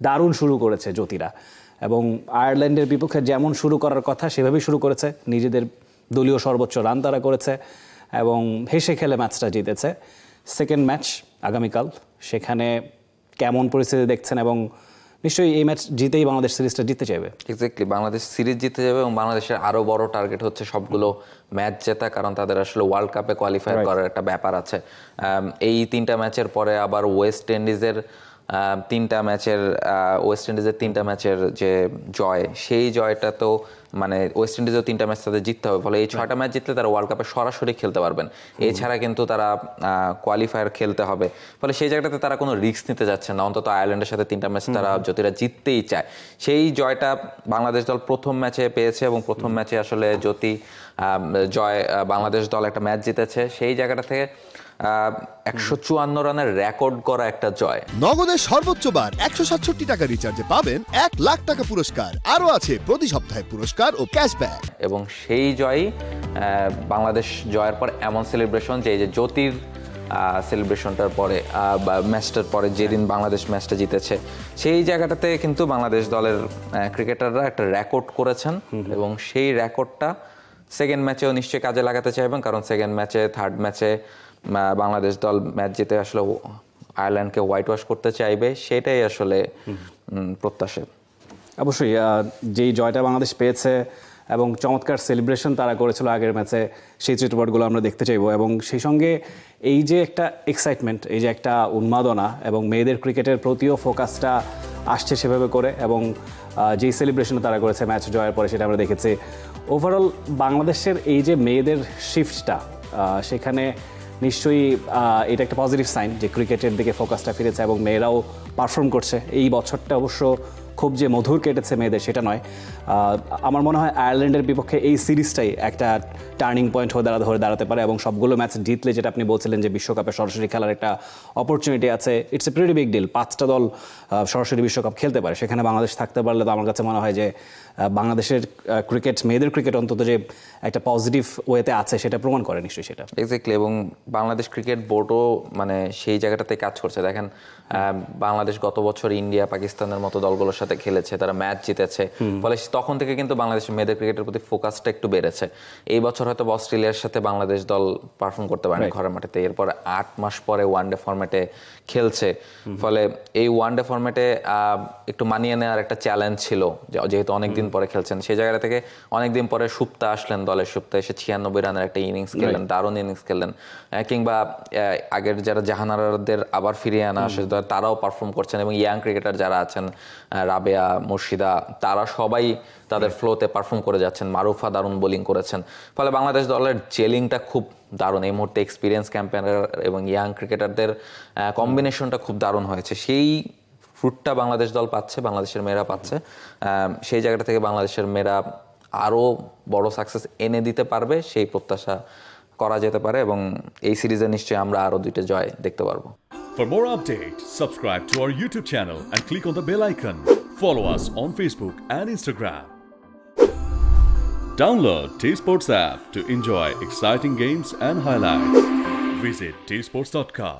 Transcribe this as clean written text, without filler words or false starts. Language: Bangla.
দারুণ শুরু করেছে জ্যোতিরা, এবং আয়ারল্যান্ডের বিপক্ষে যেমন শুরু করার কথা সেভাবেই শুরু করেছে। নিজেদের দলীয় সর্বোচ্চ রান তারা করেছে এবং হেসে খেলে ম্যাচটা জিতেছে। সেকেন্ড ম্যাচ আগামীকাল, সেখানে কেমন পরিস্থিতি দেখছেন? এবং নিশ্চয়ই এই ম্যাচ জিতেই বাংলাদেশ সিরিজটা জিততে চাইবে। এক্স্যাক্টলি, বাংলাদেশ সিরিজ জিতে যাবে এবং বাংলাদেশের আরও বড় টার্গেট হচ্ছে সবগুলো ম্যাচ জেতা, কারণ তাদের আসলে ওয়ার্ল্ড কাপে কোয়ালিফাই করার একটা ব্যাপার আছে। এই 3টা ম্যাচের পরে আবার ওয়েস্ট ইন্ডিজের 3টা ম্যাচের যে জয়, সেই জয়টা তো মানে ওয়েস্ট ইন্ডিজেও 3টা ম্যাচ তাদের জিততে হবে, ফলে এই 6টা ম্যাচ জিতলে তারা ওয়ার্ল্ড কাপে সরাসরি খেলতে পারবেন। এছাড়া কিন্তু তারা কোয়ালিফায়ার খেলতে হবে, ফলে সেই জায়গাটাতে তারা কোনো রিস্ক নিতে যাচ্ছে না। অন্তত আয়ারল্যান্ডের সাথে 3টা ম্যাচ তারা জ্যোতিরা জিততেই চায়। সেই জয়টা বাংলাদেশ দল প্রথম ম্যাচে পেয়েছে এবং প্রথম ম্যাচে আসলে জ্যোতি বাংলাদেশ দল একটা ম্যাচ জিতেছে। সেই জায়গাটা থেকে 154 রানের রেকর্ড করা একটা জয়। নগদের সর্বোচ্চ বার 167 টাকা রিচার্জে পাবেন 1 লাখ টাকা পুরস্কার, আরো আছে প্রতি সপ্তাহে পুরস্কার ও ক্যাশব্যাক। এবং সেই জয় বাংলাদেশ জয়ের পর এমন সেলিব্রেশন, যে এই যে জ্যোতির সেলিব্রেশনটার পরে ম্যাচটার পরে যেদিন বাংলাদেশ ম্যাচটা জিতেছে, সেই জায়গাটাতে কিন্তু বাংলাদেশ দলের ক্রিকেটাররা একটা রেকর্ড করেছেন এবং সেই রেকর্ডটা সেকেন্ড ম্যাচেও নিশ্চয়ই কাজে লাগাতে চাইবেন, কারণ সেকেন্ড ম্যাচে, থার্ড ম্যাচে বাংলাদেশ দল ম্যাচ জিতে আসলে আয়ারল্যান্ডকে হোয়াইট ওয়াশ করতে চাইবে, সেটাই আসলে প্রত্যাশা। অবশ্যই যেই জয়টা বাংলাদেশ পেয়েছে এবং চমৎকার সেলিব্রেশন তারা করেছিল আগের ম্যাচে, সেই চিত্রপটগুলো আমরা দেখতে চাইবো। এবং সেই সঙ্গে এই যে একটা এক্সাইটমেন্ট, এই যে একটা উন্মাদনা এবং মেয়েদের ক্রিকেটের প্রতিও ফোকাসটা আসছে সেভাবে করে, এবং যেই সেলিব্রেশন তারা করেছে ম্যাচ জয়ের পরে, সেটা আমরা দেখেছি। ওভারঅল বাংলাদেশের এই যে মেয়েদের শিফটটা, সেখানে নিশ্চয়ই এটা একটা পজিটিভ সাইন যে ক্রিকেটের দিকে ফোকাসটা ফিরেছে এবং মেয়েরাও পারফর্ম করছে। এই বছরটা অবশ্য খুব যে মধুর কেটেছে মেয়েদের সেটা নয়। আমার মনে হয় আয়ারল্যান্ডের বিপক্ষে এই সিরিজটাই একটা টার্নিং পয়েন্ট হয়ে দাঁড়াতে পারে, এবং সবগুলো ম্যাচ জিতলে, যেটা আপনি বলছিলেন যে বিশ্বকাপে সরাসরি খেলার একটা অপরচুনিটি আছে, it's a pretty big deal. 5টা দল সরাসরি বিশ্বকাপ খেলতে পারে, সেখানে বাংলাদেশ থাকতে পারলে তো আমার কাছে মনে হয় যে বাংলাদেশের ক্রিকেট, মেয়েদের ক্রিকেট অন্তত যে একটা পজিটিভ ওয়েতে আছে সেটা প্রমাণ করে নিশ্চয়ই সেটা। এক্স্যাক্টলি, এবং বাংলাদেশ ক্রিকেট বোর্ডও মানে সেই জায়গাটাতে কাজ করছে। দেখেন, বাংলাদেশ গত বছর ইন্ডিয়া, পাকিস্তানের মতো দলগুলোর সাথে খেলেছে, তারা ম্যাচ জিতেছে, ফলে তখন থেকে কিন্তু বাংলাদেশের মেয়েদের ক্রিকেটের প্রতি ফোকাসটা একটু বেড়েছে। এই বছর হয়তো অস্ট্রেলিয়ার সাথে বাংলাদেশ দল পারফর্ম করতে পারে ঘরের মাঠেতে, এরপর 8 মাস পরে ওয়ানডে ফরম্যাটে খেলছে, ফলে এই ওয়ানডে ফরম্যাটে একটু মানিয়ে নেওয়ার একটা চ্যালেঞ্জ ছিল, যেহেতু অনেকদিন পরে খেলছেন। সেই জায়গা থেকে অনেকদিন পরে সুপ্তা আসলেন দলের, সুপ্তা এসে 96 রানের একটা ইনিংস খেললেন, দারুণ ইনিংস খেললেন। কিংবা আগের যারা জাহানারাদের আবার ফিরিয়ে আনা আসে, তারাও পারফর্ম করছেন, এবং ইয়াং ক্রিকেটার যারা আছেন, রাবেয়া, মুর্শিদা, তারা সবাই তাদের ফ্লোতে পারফর্ম করে যাচ্ছেন। মারুফা দারুণ বোলিং করেছেন, ফলে বাংলাদেশ দলের জেলিংটা খুব দারুণ। এই মুহূর্তে এক্সপিরিয়েন্স ক্যাম্পেনার এবং ইয়াং ক্রিকেটারদের কম্বিনেশনটা খুব দারুণ হয়েছে। সেই ফ্রুটটা বাংলাদেশ দল পাচ্ছে, বাংলাদেশের মেয়েরা পাচ্ছে। সেই জায়গাটা থেকে বাংলাদেশের মেয়েরা আরও বড় সাকসেস এনে দিতে পারবে, সেই প্রত্যাশা করা যেতে পারে, এবং এই সিরিজে নিশ্চয়ই আমরা আরও 2টা জয় দেখতে পারবো। For more updates, subscribe to our YouTube channel and click on the bell icon. Follow us on Facebook and Instagram. Download T-Sports app to enjoy exciting games and highlights. Visit tsports.com.